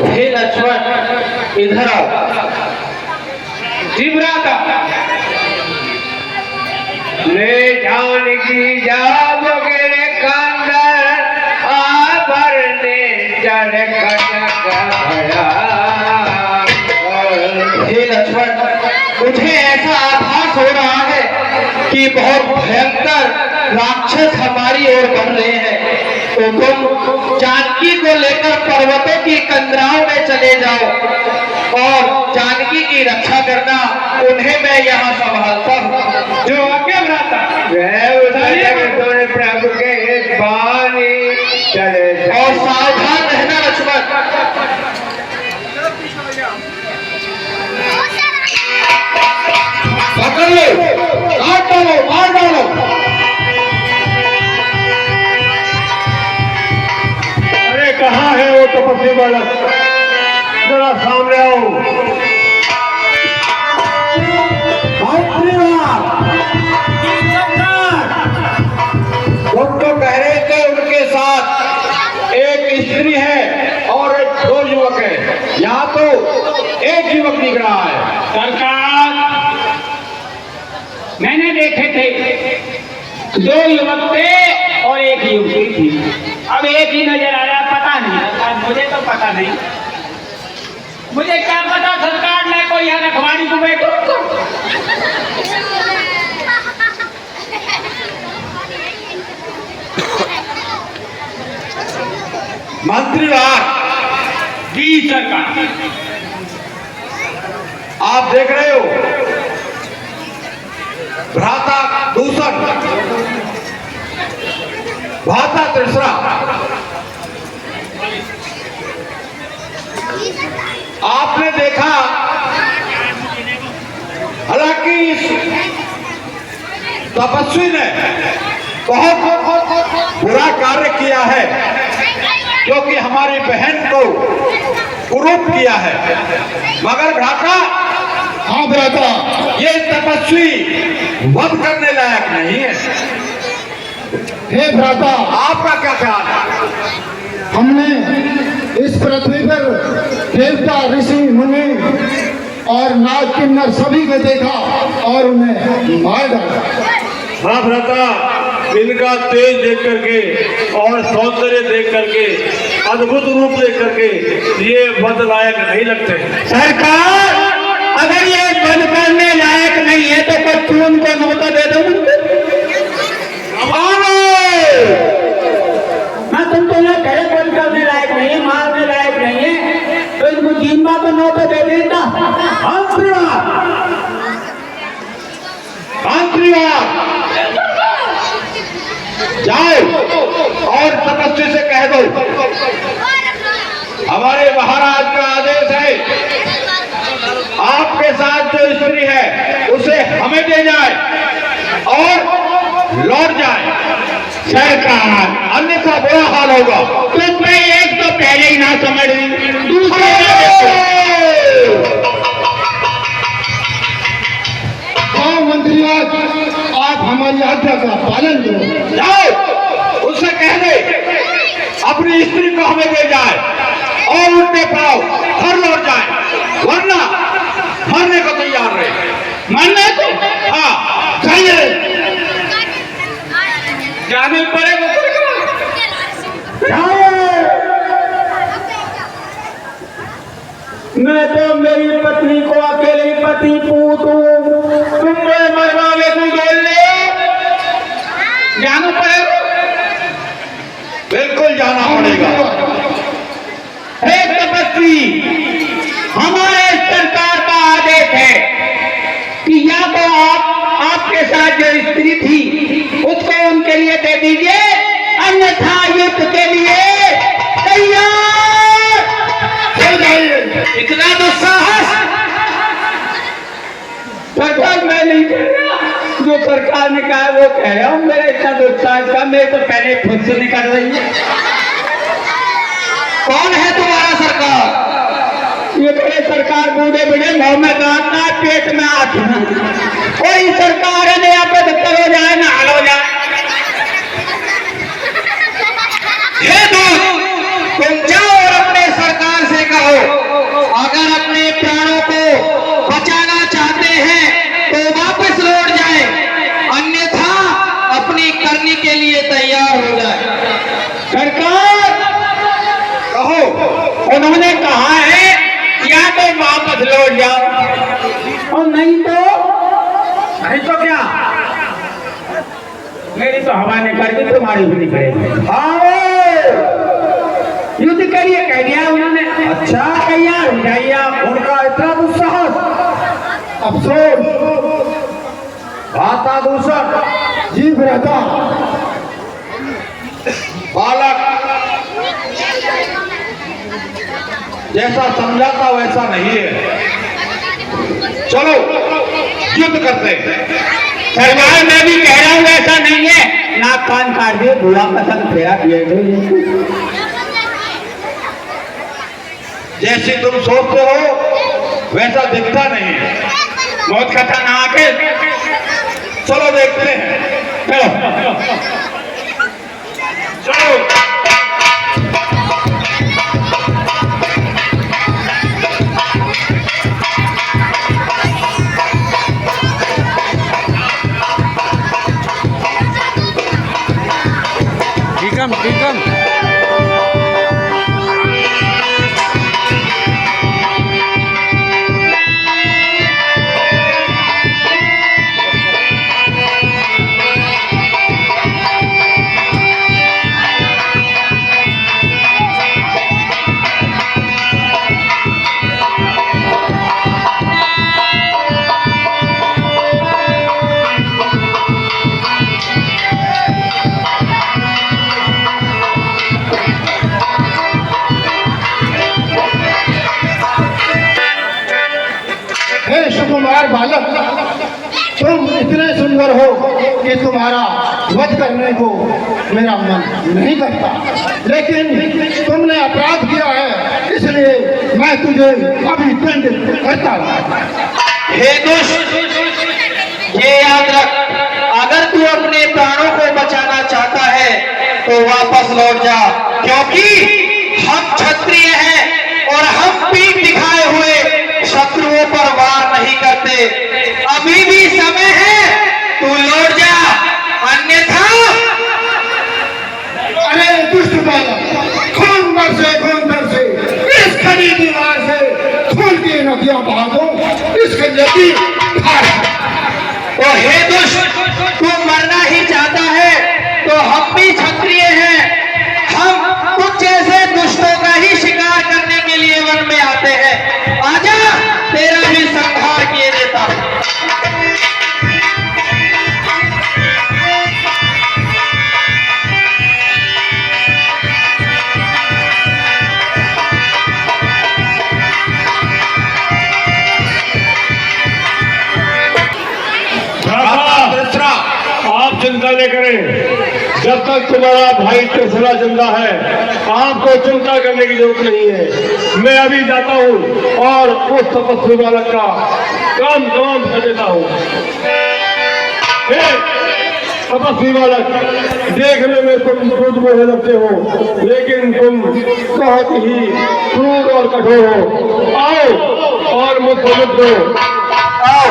हे लक्ष्मण इधर आओ। जिब्राता ले जानकी जाओगे कंदर आभरने चढ़ कटक भया। हे लक्ष्मण, मुझे ऐसा आभास हो रहा है कि बहुत भयंकर राक्षस हमारी ओर बढ़ रहे हैं, तो तुम जानकी को लेकर पर्वतों की कंदराओं में चले जाओ और जानकी की रक्षा करना, उन्हें मैं यहाँ संभालता हूँ। जो आगे भ्राता वह प्रभु के पानी चले और सावधान रहना लक्ष्मण। पकड़ लो, काट डालो, मार डालो। अरे कहाँ है वो तपस्वी बालक, जरा सामने आओ। तुम तो कह रहे थे उनके साथ एक स्त्री है और दो युवक है, यहाँ तो एक युवक दिख रहा है। सरकार, मैंने देखे थे दो युवक थे और एक युवती थी। अब एक ही नजर आया, पता नहीं, मुझे तो पता नहीं। मुझे क्या पता सरकार, मैं कोई यहाँ रखवाड़ी को बैठो। मंत्रीवार जी सरकार। आप देख रहे हो, भ्राता दूषण, भ्राता तीसरा, आपने देखा हालांकि इस तपस्वी ने बहुत बुरा कार्य किया है, क्योंकि हमारी बहन को कुरूप किया है। मगर भ्राता, हाँ भ्राता, ये तपस्वी वध करने लायक नहीं है। हे भ्राता, आपका क्या ख्याल है? हमने इस पृथ्वी पर देवता, ऋषि, मुनि और नाग किन्नर सभी को देखा और उन्हें मार डाला। हाँ भ्राता, इनका तेज देख करके और सौंदर्य देख करके, अद्भुत रूप देख करके ये वध लायक नहीं लगते। सरकार, अगर ये बंद करने लायक नहीं है तो कुछ खून को मौका दे दो मुझको। मैं तुमको ना करे बंद करने लायक नहीं है, मारने लायक नहीं है, तो इनको जीमा को मौका दे देता। जाओ और तपस्वी से कह दो, हमारे महाराज का आदेश है, आपके साथ जो स्त्री है उसे हमें दे जाए और लौट जाए। सरकार, अन्यथा बुरा हाल होगा। तो मैं एक तो पहले ही ना समझ रही, दूसरे मंत्रीराज, आप हमारी आज्ञा का पालन करो। जाओ, उससे कह दे अपनी स्त्री को हमें दे जाए और उनके पाव घर लौट जाए, वरना मरने को तैयार रहे। मरने को? हाँ, चाहिए जाने पड़ेगा। मैं तो मेरी पत्नी को अकेले पति पूत हूँ, तुम्हें मरवावे को बोल ले, जाना पड़ेगा। बिल्कुल जाना पड़ेगा। हे तपस्वी, हमारे सरकार का आदेश है कि या तो आपके साथ जो स्त्री थी उसको उनके लिए दे दीजिए, अन्यथा युद्ध के लिए तैयार हो जाइए। इतना दुस्साहस सरकार, मैं नहीं कह रहा, जो सरकार ने कहा वो कह रहा हूँ। मेरा इतना दुस्साहस का, मेरे तो पहले खुद से निकल रही है। कौन है तुम्हारा सरकार? ये बड़े सरकार बूढ़े बूढ़े मुंह में दांत ना, पेट में हाथ ना, कोई सरकार है नहीं, आप हो जाए ना हाल हो जाए। हे दोस्त, तुम जाओ और अपने सरकार से कहो उन्होंने कहा है या तो वापस लौट जाओ और नहीं तो क्या, मेरी तो हवा निकल गई, तुम्हारी भी निकलेगी। युद्ध करिए कह दिया उन्होंने। अच्छा तैयार हो जाइए आप। उनका इतना दुस्साहस, अफसोस, आता दूसरा जीव रहता। बालक जैसा समझा था वैसा नहीं है, चलो युद्ध करते हैं। सरकार मैं भी कह रहा हूँ ऐसा नहीं है, नाक कान काट दिए, बुआ पसंद फेरा दिए। जैसे तुम सोचते हो वैसा दिखता नहीं है, बहुत खतरनाक है। चलो देखते हैं। चलो हे सुकुमार बालक, तुम इतने सुंदर हो कि तुम्हारा वध करने को मेरा मन नहीं करता, लेकिन तुमने अपराध किया है, इसलिए मैं तुझे अभी दंडित करता हूँ। हे दुष्ट, ये याद रख, अगर तू अपने प्राणों को बचाना चाहता है तो वापस लौट जा, क्योंकि हम क्षत्रिय हैं और हम पीठ दिखाए हुए शत्रुओं पर वार नहीं करते। अभी भी समय है, तू लौट जा, अन्यथा। अरे दुष्ट बालक, खून बरसे इस खड़ी दीवार से खून की नदियां बहा दो, इसके नदी तो हे दुष्ट, तू मरना ही चाहता है तो हम भी क्षत्रिय हैं, हम कुछ जैसे दुष्टों का ही शिकार करने के लिए वन में आते हैं। आजा, तेरा भी संहार किए देता हूं। आप चिंता नहीं करें, जब तक तुम्हारा भाई तीसरा जिंदा है आपको चिंता करने की जरूरत नहीं है। मैं अभी जाता हूँ और उस तपस्वी बालक का काम तमाम कर देता हूँ। तपस्वी बालक, देखने में तुम दूध में लगते हो, लेकिन तुम बहुत ही क्रूर और कठोर हो। आओ और मुझसे मिलो, आओ।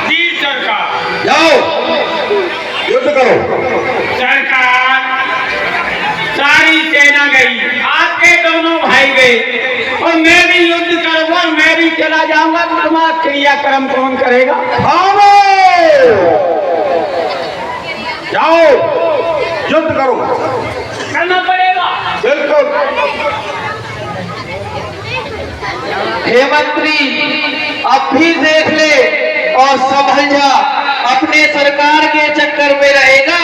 जी सरकार। जाओ, युद्ध करो। सरकार, सारी सेना गई, आपके दोनों भाई गए और मैं भी युद्ध करूंगा, मैं भी चला जाऊंगा, तो तुम्हारा क्रियाक्रम कौन करेगा? जाओ, युद्ध करो। करना पड़ेगा। बिल्कुल। हे मंत्री, अब भी देख ले और संभल जा, अपने सरकार के चक्कर में रहेगा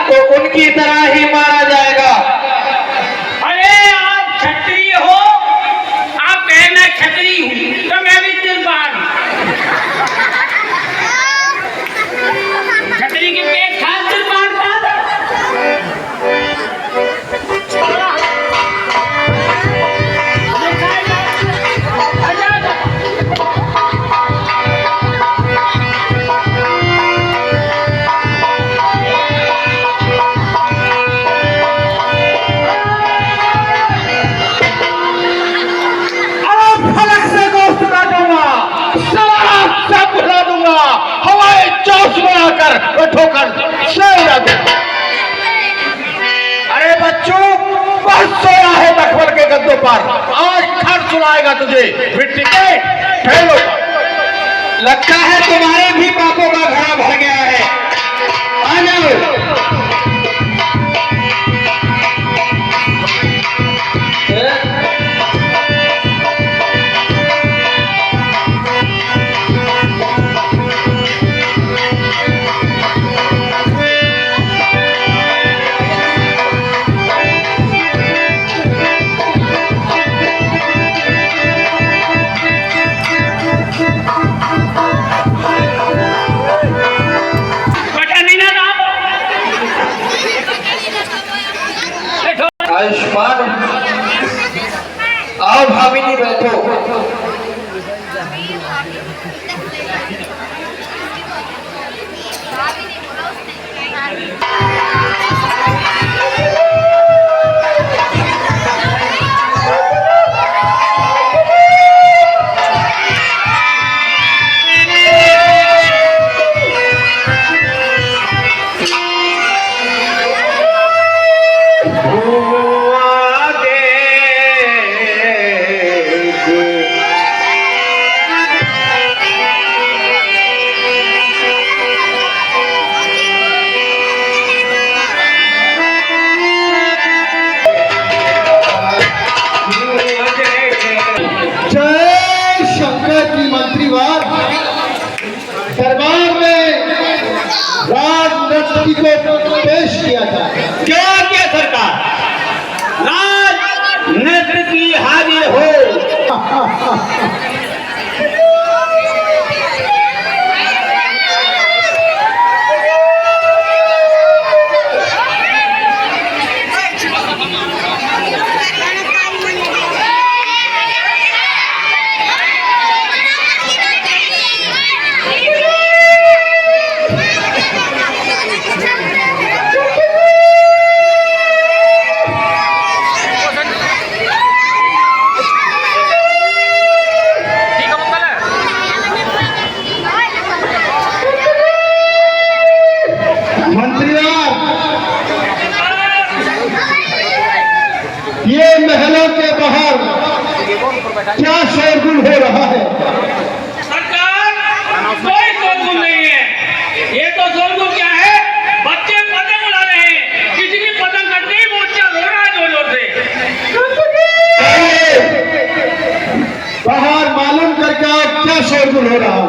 तो उनकी तरह ही मारा जाएगा। अरे आप क्षत्रिय हो, आप कहे मैं क्षत्रिय हूँ तो मैं भी तिरपाल हूँ। क्षत्रिय के पेट खा तिरपाल खा। सब भुला दूंगा, हवाई चौस बनाकर ठोकर से उड़ा दूंगा। अरे बच्चों, बहुत सोया है लखनऊ के गद्दों पर, आज खर सुनाएगा तुझे मिट्टी के ठेलों पर। लगता है तुम्हारे भी पापों का घड़ा भर गया है। आ जाओ। आयुष्मान, आओ भामिनी बैठो। दरबार में राज नर्तकी को पेश किया था। क्या किया सरकार? राज नर्तकी हाजिर हो। ये महलों के बाहर क्या शोरगुल हो रहा है? सरकार, कोई शोरगुल नहीं है। ये तो शोरगुल क्या है? बच्चे पतंग उड़ा रहे हैं। किसी की पतंग कट गई, बच्चा रो रहा है जोर जोर से। बाहर मालूम करके आप क्या शोरगुल हो रहा है?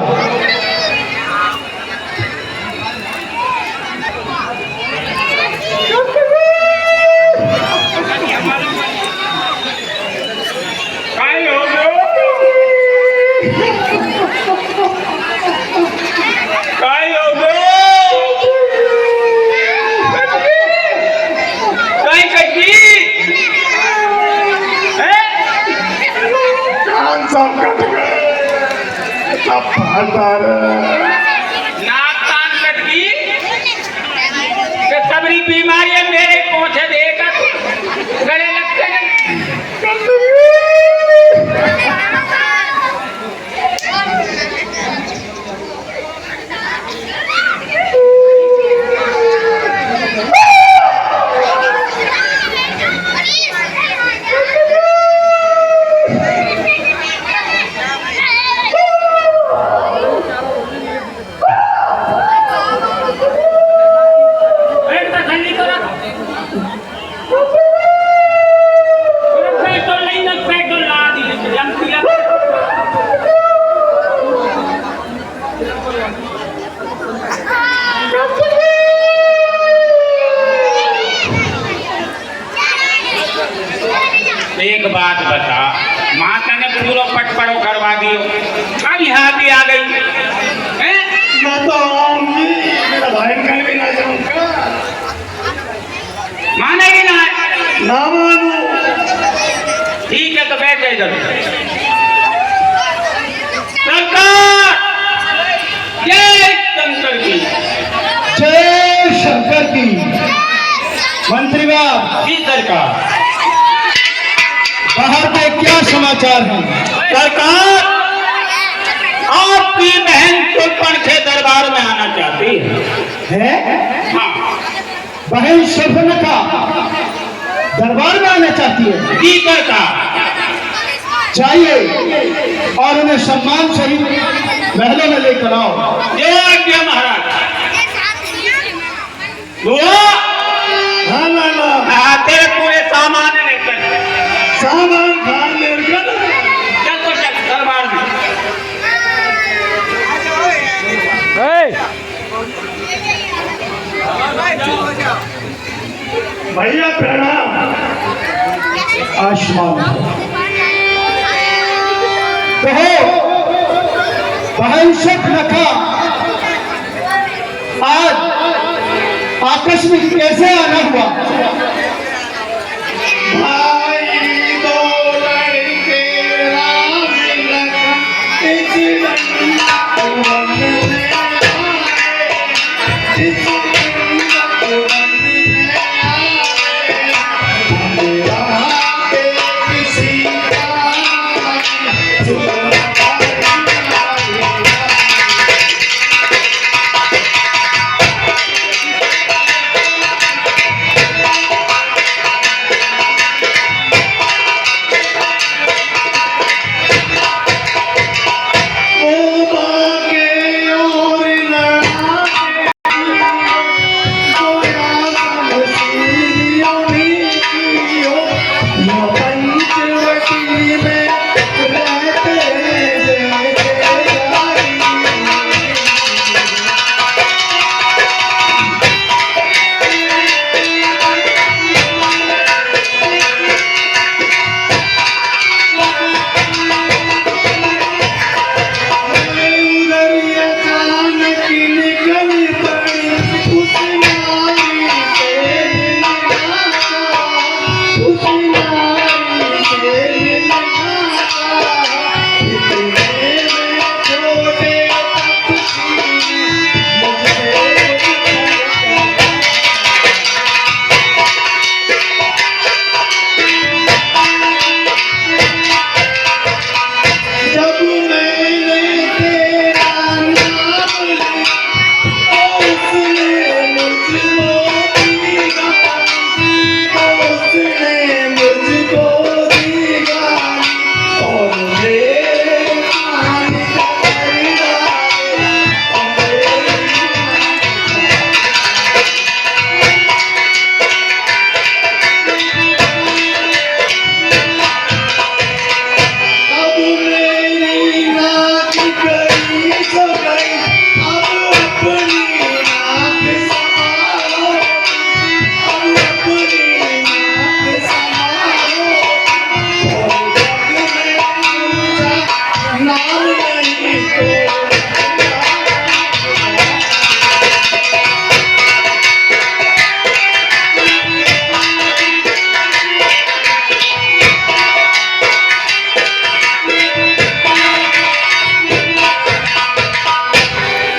नाक कान कट गई, तो सबरी बीमारियां मेरे पहुंचे देकर गले लगते हैं। एक बात बता, माता ने पूरा पटपड़ो करवा दियो, अब यहाँ भी आ गई हैं? मैं तो आऊंगी, मेरा भाई कल भी ना जाऊंगा। मानेगी ना? ना मानू। ठीक है, तो बैठ जाए इधर। सरकार, जय शंकर की। जय शंकर की। मंत्री बाब जी सरकार। बाहर के क्या समाचार हैं? सरकार, आप आपकी बहन चुपन से दरबार में आना चाहती है। हाँ, बहन शर्फनखा दरबार में आना चाहती है। जी करता चाहिए और उन्हें सम्मान सहित महलों में लेकर आओ। जो आज्ञा महाराज। वो हाँ लाला, तेरे पूरे सामान लेकर सामान खान मेरे घर। चल तो चल दरबार में। भैया प्रणाम। आयुष्मान कहो बहन शर्फनखा आज आकस्मिक कैसे आना हुआ? भाई दो लड़के राम लखन इस वन में आए, इस वन में आए, मेरा किसी का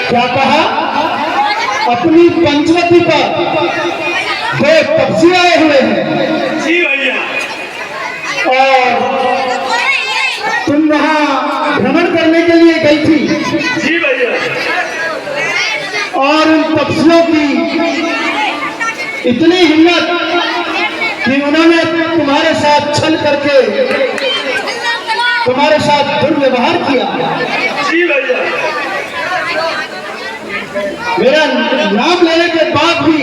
क्या कहा? अपनी पंचवटी पर दो तपसी आए हुए हैं जी भैया। और तुम वहां भ्रमण करने के लिए गई थी जी भैया। और उन तपसियों की इतनी हिम्मत कि उन्होंने तुम्हारे साथ छल करके तुम्हारे साथ दुर्व्यवहार किया। जी भैया। मेरा नाम लेने के बाद भी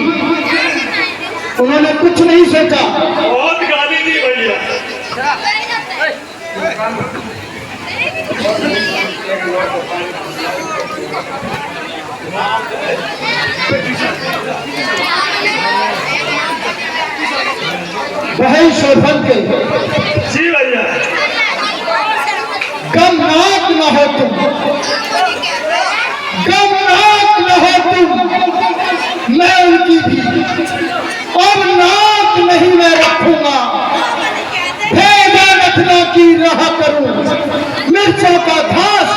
उन्होंने कुछ नहीं सोचा। बहुत गाली दी भैया। बहन शोभन के जी भैया। गमनाक न हो तुम, गमनाक न हो तुम। मैं उनकी भी अब नाक नहीं मैं रखूंगा। भेजा रखना की राह करूं, मिर्चों का घास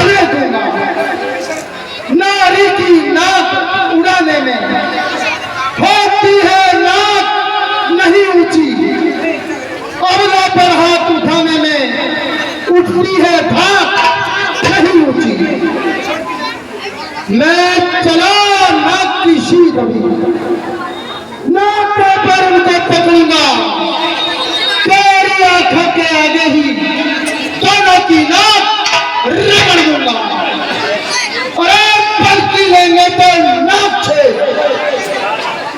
उड़े दूंगा। नारी की नाक उड़ाने में होती है नाक नहीं ऊंची, अबला पर हाथ उठाने में उठती है धाक नहीं ऊंची। मैं चला ना किसी रवि ना पर उनको पकड़ूंगा, तेरी आंखों के आगे ही दोनों की नाक रगड़ दूंगा। अरे पलटी लेंगे तो नाक से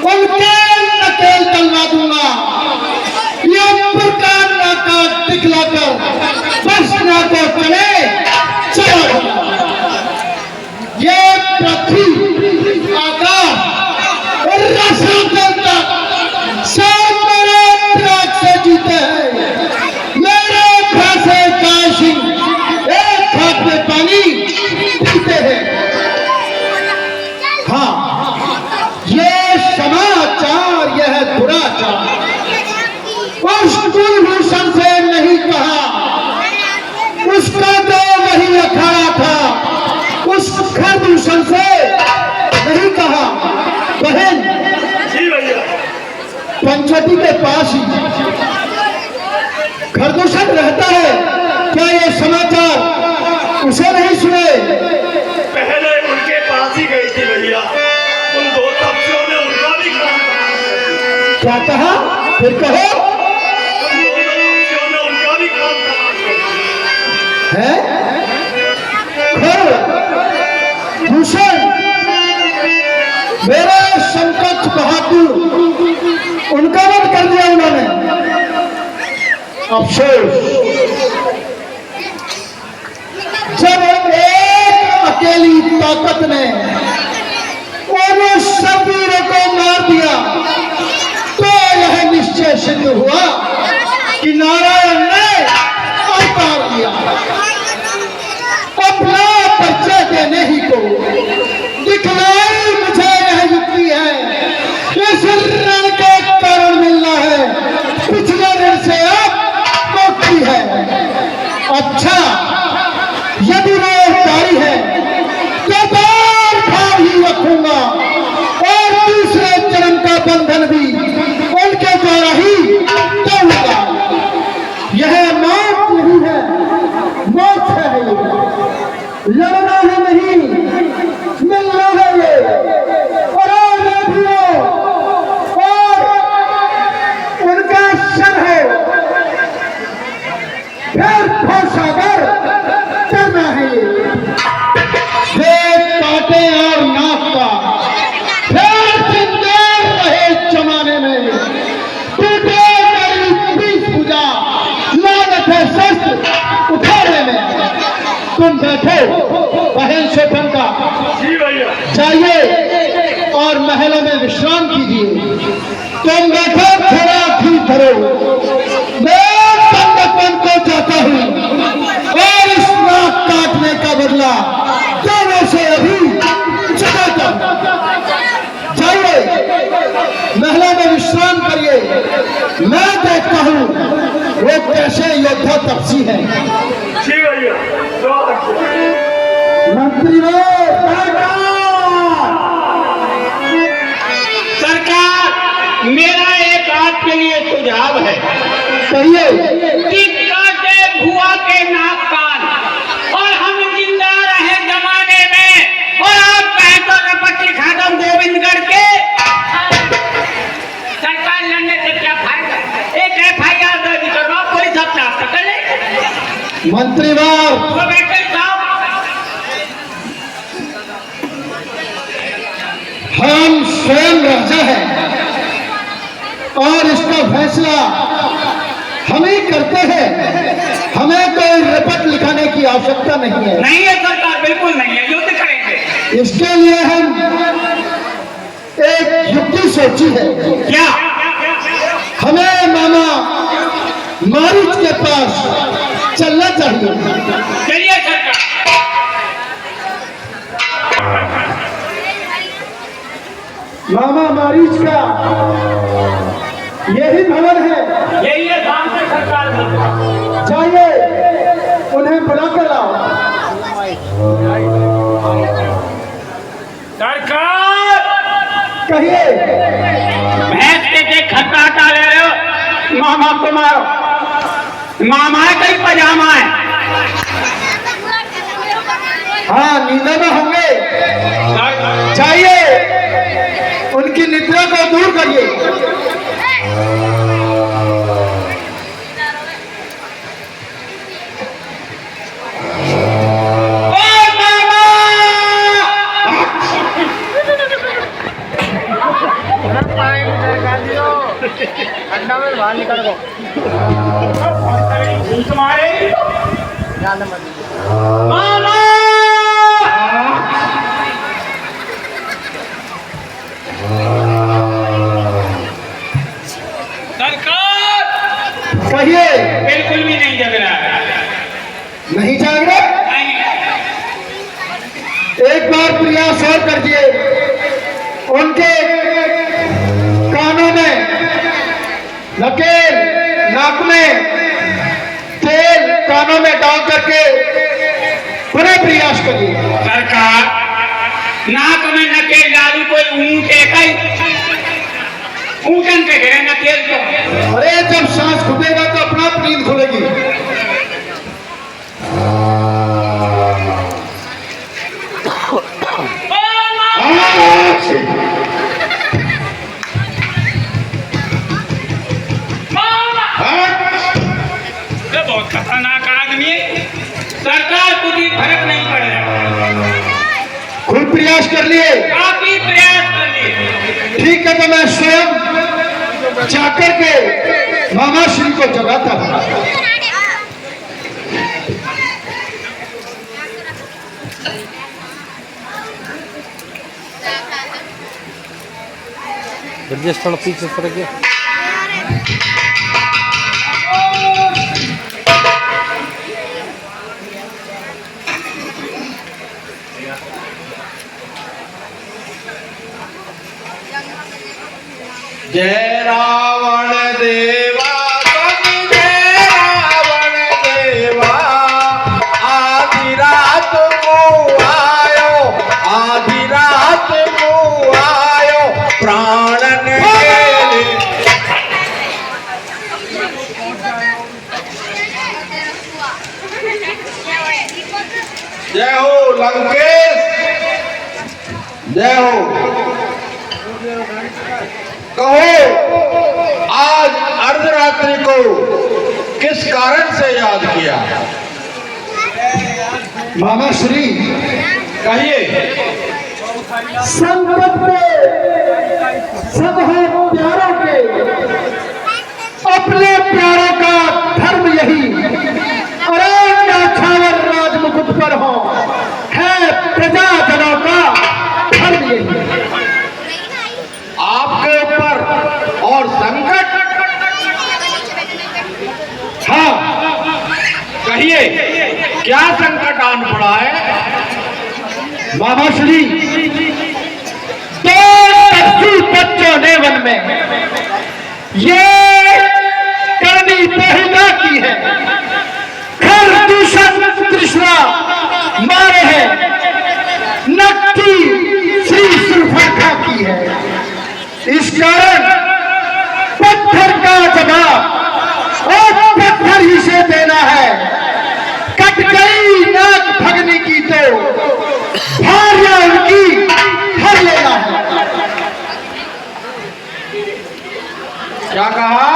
उनके नकेल तलवा दूंगा। ये प्रकार नाका दिखलाकर बस ना को चले चला दूंगा। ये पृथ्वी आकाश और रसातल तक सब मेरे त्याग से जीते हैं। मेरे फैसे काशी एक हाथ में पानी पीते हैं। हाँ, ये समाचार, यह दुराचार उस कुलभूषण से नहीं कहा, उसका तो वही अखाड़ा था, उस खरदूषण से नहीं कहा। बहन पंचवटी के पास ही खरदूषण रहता है, क्या ये समाचार उसे नहीं सुने? पहले उनके पास ही गई थी भैया, उन दो तपस्वियों ने उनका भी काम करा। क्या कहा? फिर कहो। उन दो तपस्वियों ने उनका भी काम करा है भूषण मेरे संकट बहादुर, उनका वध कर दिया उन्होंने। अफसोस, जब एक अकेली ताकत ने उन सब वीरों को मार दिया तो यह निश्चय सिद्ध हुआ कि नारायण ने अवतार लिया। अपना परिचय देने ही को दिखलाई मुझे यह युक्ति है। इस ऋण के कारण मिलना है, पिछले ऋण से अब मुक्ति है। अच्छा, यदि वो अवतारी है तो बार भाव ही रखूंगा और दूसरे जन्म का बंधन भी उनके द्वारा ही तोड़ूंगा। यह मौत नहीं है, मोक्ष है। ये लड़ना है नहीं, मिलना है ये। और उनका शर है, फिर फौसागर करना है ये काटे और नाक का फिर सिंदूर रहे जमाने में। टूटे मेरी 20 पूजा लागत है शस्त्र उठाने में। तुम बैठो बहन शोभन का, जाइए और महलों में विश्राम कीजिए। तुम बैठो, थोड़ा भी धरो, मैं पंडितपन को जाता हूँ और इस नाक काटने का बदला दोनों से अभी चुकाता हूँ। जाइए महलों में विश्राम करिए, मैं देखता हूँ वो कैसे योद्धा तपसी है। मंत्री सरकार, मेरा एक आपके लिए सुझाव है। कहिए। कि काटे भुआ के नाक कान और हम जिंदा रहे जमाने में, और आप कहें तो रपटी खादम गोविंदगढ़ के। सरकार लड़ने से क्या फायदा? एक FIR दर्ज करवाओ, पुलिस अपना पकड़ ले। मंत्रीवार, तो बैठे साहब, हम स्वयं राजा हैं और इसका फैसला हम ही करते हैं। हमें कोई रिपोर्ट लिखाने की आवश्यकता नहीं है। नहीं है सरकार, बिल्कुल नहीं है, युद्ध करेंगे। इसके लिए हम एक युक्ति सोची है। क्या? हमें मामा मारीच के पास चलना चाहिए। चलिए सरकार। मामा मारीच का यही भवन है। यही है सामने सरकार। जाइए उन्हें बुला कर लाओ। सरकार, कहिए। भैंस के खट्टा डाले रहे हो, मामा को मारो। मामा है कहीं पजामा है? हाँ, नींद में होंगे। जाइए उनकी निद्रा को दूर करिए। सरकार कहिए। बिल्कुल भी नहीं जग रहा है। नहीं जाग रहे? नहीं। एक बार प्रयास और करिए। उनके कानों में नकेल, नाक में तेल कानों में डाल करके पुनः प्रयास करिए। सरकार नाक में नकेल डालू कोई ऊँट है ऊँटन पे गिरे नकेल तो। अरे जब सांस खुलेगा तो अपना आप नींद खुलेगी। ये बहुत खतरनाक आदमी है। सरकार को भी फर्क नहीं पड़ रहा। खूब प्रयास कर लिए। काफी प्रयास कर लिए। ठीक है तो मैं स्वयं जाकर के मामा श्री को जगाता हूँ। थोड़ा पीछे सर गया। जय रावण देवा जय रावण देवा, आधी रात को आयो, आधी रात को आयो प्राणन के लिए। जय हो लंकेश, जय हो। कहो आज अर्धरात्रि को किस कारण से याद किया? मामा श्री कहिए। संकट पे सब है प्यारों के, अपने प्यारों का धर्म यही। अरे नाछावर राज मुकुट पर हो, है प्रजाजनों का धर्म यही। आपके ऊपर और संकट? हाँ कहिए क्या संकट आन पड़ा है? मामा श्री तो बच्चों ने वन में ये करनी पैदा की है, घर दूषण तृष्णा मारे हैं, नक्की श्री सुरफा की है। इस कारण पत्थर का जवाब और पत्थर ही से देना है। कट गई नाक भगनी की तो भार्या उनकी हर लेना है। क्या कहा?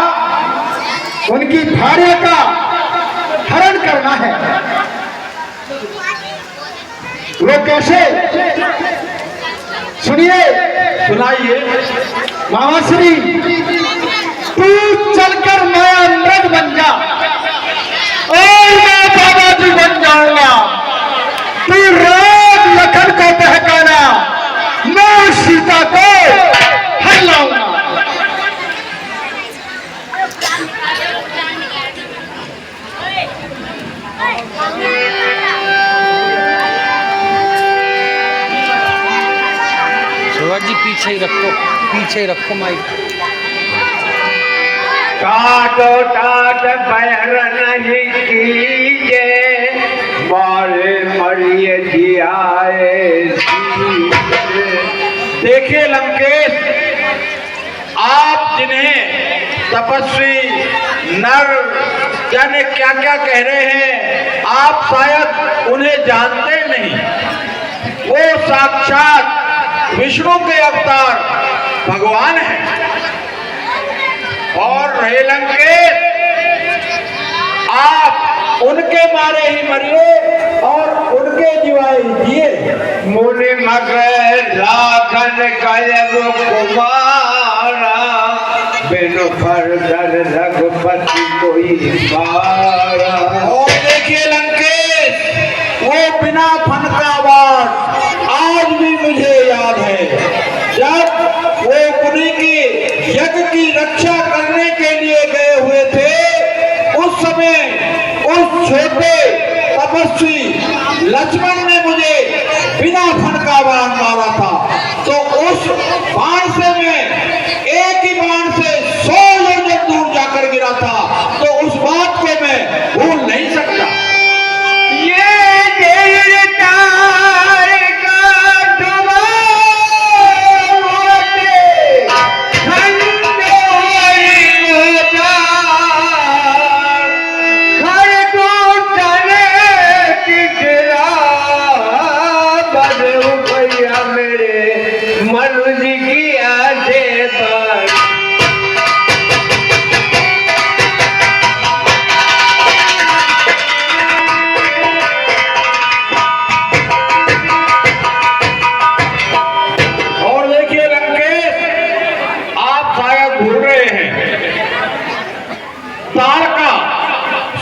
उनकी भार्या का हरण करना है। वो कैसे? सुनिए। सुनाइए। मामा श्री तू चलकर माया मृग बन जा और मैं बाबा जी बन जाऊंगा। तू राम लखन को बहकाना, मैं सीता को हर लाऊंगा। शिवाजी पीछे ही रखो, पीछे ही रखो माइक। काटो टाट बहर नहीं कीजे, मारे मरिए जियाए। देखिए लंकेश, आप जिन्हें तपस्वी नर जाने क्या क्या कह रहे हैं, आप शायद उन्हें जानते नहीं। वो साक्षात विष्णु के अवतार भगवान हैं। और रहे लंकेश, आप उनके मारे ही मरिए और उनके जिवाए जिए। मुनि मगर लाखन कलब कुमारा, बिनु फरदर रघुपति कोई मारा। और देखिए लंकेश, वो बिना फन का बाण आज भी मुझे याद है। जब वो मुनि की यज्ञ की रक्षा करने के लिए गए हुए थे, उस समय उस छोटे तपस्वी लक्ष्मण ने मुझे बिना फन का बाण मारा था। तो उस बाण से मैं एक ही बाण से 100 योजन दूर जाकर गिरा था। तो उस बात को मैं भूल नहीं सकता।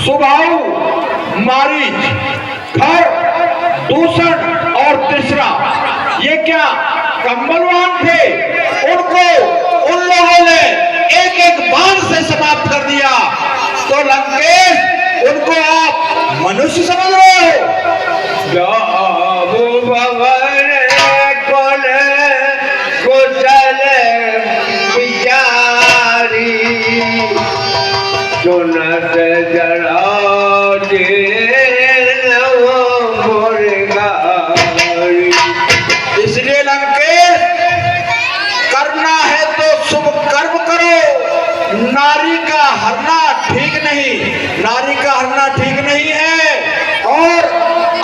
सुबाहु, मारीच, खर, दूषण और तीसरा, ये क्या कम्बलवान थे? उनको उन लोगों ने एक एक बाण से समाप्त कर दिया। तो लंकेश, उनको आप मनुष्य समझ रहे हो? इसलिए लंकेश, करना है तो शुभ कर्म करो। नारी का हरना ठीक नहीं, नारी का हरना ठीक नहीं है। और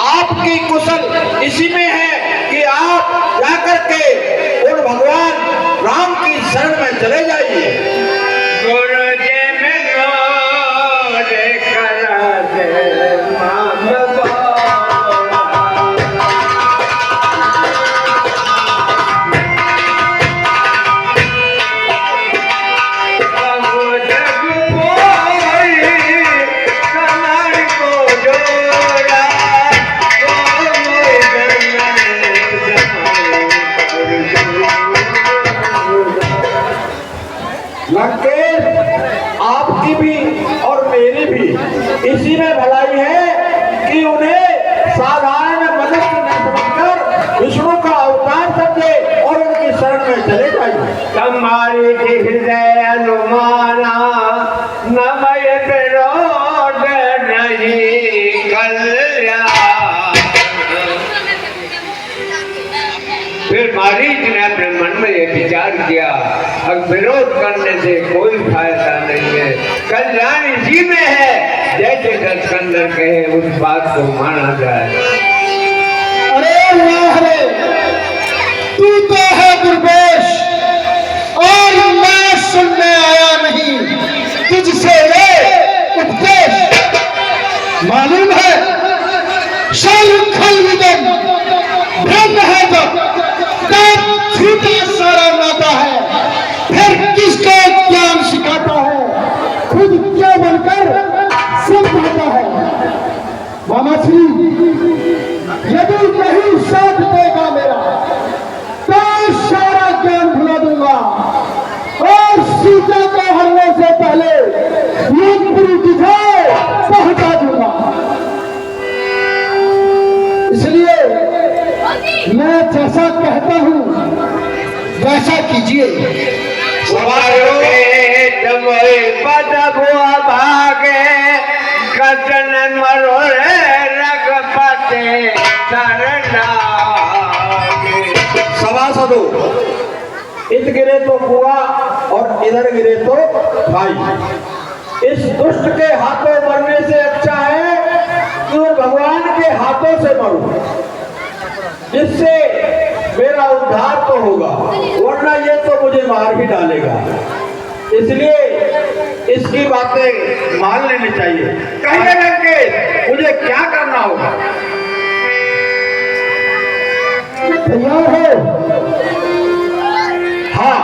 आपकी कुशल इसी में है कि आप जाकर के उन भगवान राम की शरण में चले जाइए। लंकेश, आपकी भी और मेरी भी इसी में भलाई है कि उन्हें साधारण मनुष्य न समझकर विष्णु का अवतार समझे और उनकी शरण में चले जाइए। तुम्हारी हृदय अनुमाना, नमय विरोध नहीं कल्याण। फिर मारीच ने अपने मन में यह विचार किया, अब विरोध करने से कोई फायदा नहीं है, कल्याण इसी में है। जैसे दशकंदर कहे उस बात को माना जाए। अरे वाह रे, तू तो है दुर्वेश और मैं सुनने आया नहीं तुझसे ये उपदेश। मालूम है शाहरुख विदन ब्रह्म है जो छूटा सारा नाता है, फिर किसको ज्ञान सिखाता है, खुद क्या बनकर समझाता है। मामा श्री, यदि नहीं साथ देगा मेरा तो सारा ज्ञान भुला दूंगा और सीता को हरने से पहले योगपुरी दिखाए पहुंचा दूंगा। इसलिए मैं जैसा कहता हूं वैसा कीजिए। भागे कचन मरोड़े रघुपति सभासदों, इधर गिरे तो बुआ और इधर गिरे तो भाई। इस दुष्ट के हाथों मरने से अच्छा है कि भगवान के हाथों से मरूं, जिससे मेरा उद्धार तो होगा, वरना ये तो मुझे मार ही डालेगा। इसलिए इसकी बातें मान लेनी चाहिए। कहिए लंकेश, मुझे क्या करना होगा? तैयार हो? हाँ।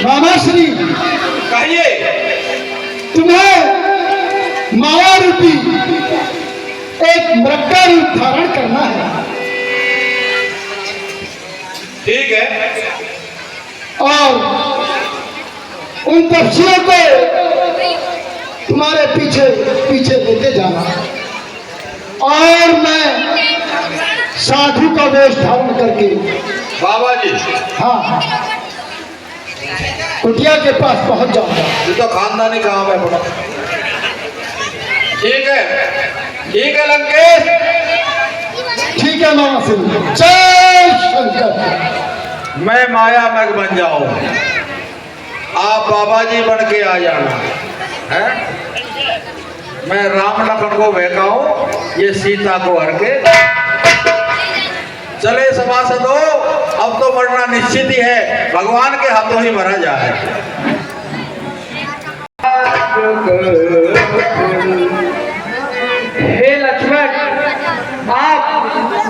मामा श्री, कहिए। तुम्हें माया रूपी एक मृगा रूप धारण करना है। ठीक है। और उन पक्षियों को तुम्हारे पीछे पीछे लेते जाना, और मैं साधु का वेश धारण करके बाबा जी, हाँ कुटिया के पास पहुंच जाऊंगा। ये तो खानदानी काम है बड़ा। ठीक है, ठीक है लंकेश। ठीक है मामा सिंह, जय शंकर। मैं माया मग बन जाऊं, आप बाबा जी बन के आ जाना है। मैं राम लखन को बहकाऊं, ये सीता को हर के चले। सभासदों, अब तो मरना निश्चित ही है, भगवान के हाथों ही मरा जाए। हे लक्ष्मण, आप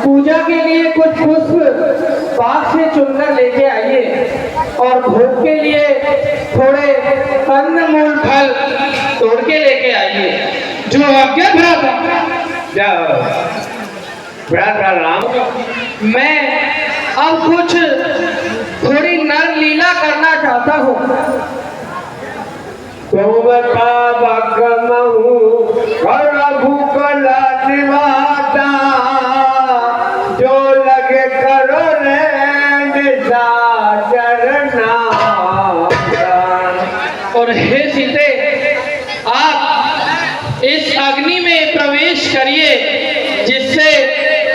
पूजा के लिए कुछ पुष्प बाग से चुनकर लेके आइए, और भोग के लिए थोड़े कंदमूल फल तोड़ के लेके आइए। जो आज्ञा भ्राता राम। मैं अब कुछ थोड़ी नर लीला करना चाहता हूँ। जो लगे करो और हे सीते, आप इस अग्नि में प्रवेश करिए, जिससे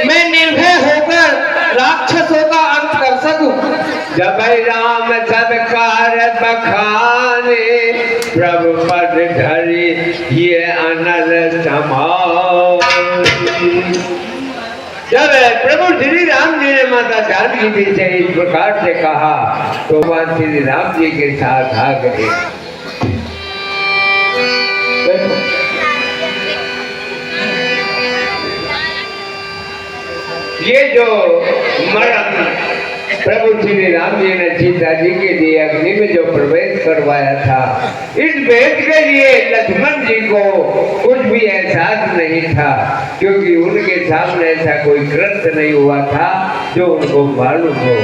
मैं निर्भय होकर राक्षसों का अंत कर सकूं। जब राम सत्कार बखाने, प्रभु पद धरी ये अनल समाओ। जब प्रभु श्री राम जी ने माता जानकी जी से इस प्रकार से कहा, तो वह श्री राम जी के साथ आ गए। ये जो मरण प्रभु श्री राम जी ने सीता जी के लिए अग्नि में जो प्रवेश करवाया था, इस भेद के लिए लक्ष्मण जी को कुछ भी एहसास नहीं था, क्योंकि उनके सामने ऐसा कोई कृत्य नहीं हुआ था जो उनको मालूम हो।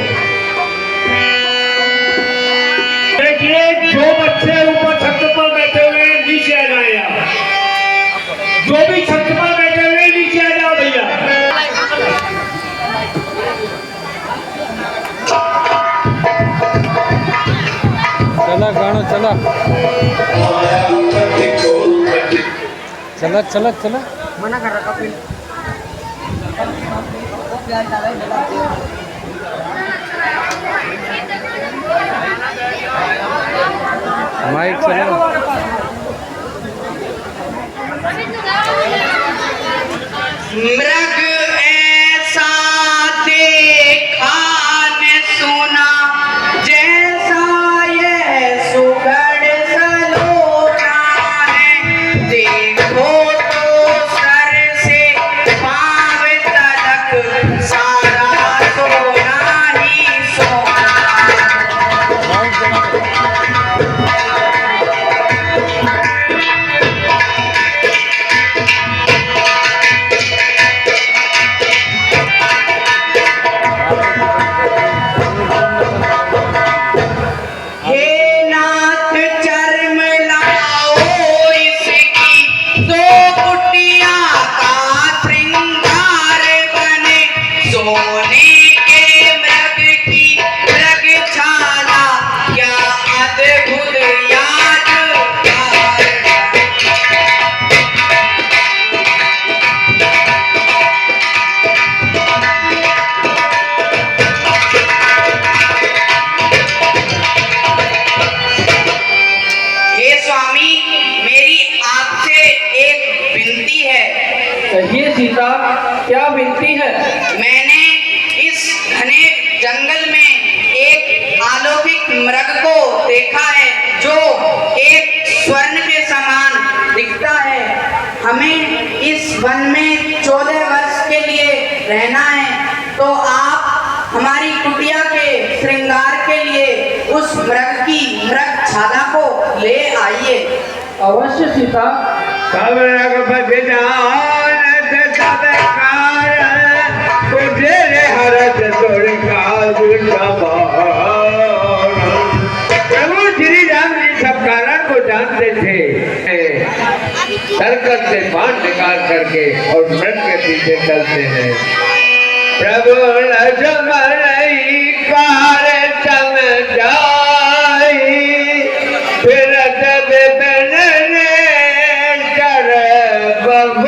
देखिए, जो बच्चे ऊपर छत पर बैठे हुए हैं, नीचे आ जाए। जो भी छत पर बैठे हुए नीचे आ जाओ भैया। चला गाना चला चला चला चला। मना कर रखा माइक चला। मृग ऐसा देखा ने सुना, जैसा ये सुगढ़ सलोना है। देखो तो सर से पांव तलक सारा सोना ही सोना। मिलती है। मैंने इस घने जंगल में एक अलौकिक मृग को देखा है जो एक स्वर्ण के समान दिखता है। हमें इस वन में 14 वर्ष के लिए रहना है, तो आप हमारी कुटिया के श्रृंगार के लिए उस मृग की मृगशाला को ले आइए। अवश्य सीता। सब रग बदनान सब कार तुझे हरत तोड़ काज प्रभु श्री राम जी सब कारण को जानते थे। सर्कल से बाण निकाल करके और मृग के पीछे चलते हैं। प्रभु लक्ष्मण कार समझाई फिर तब बन रे कर बम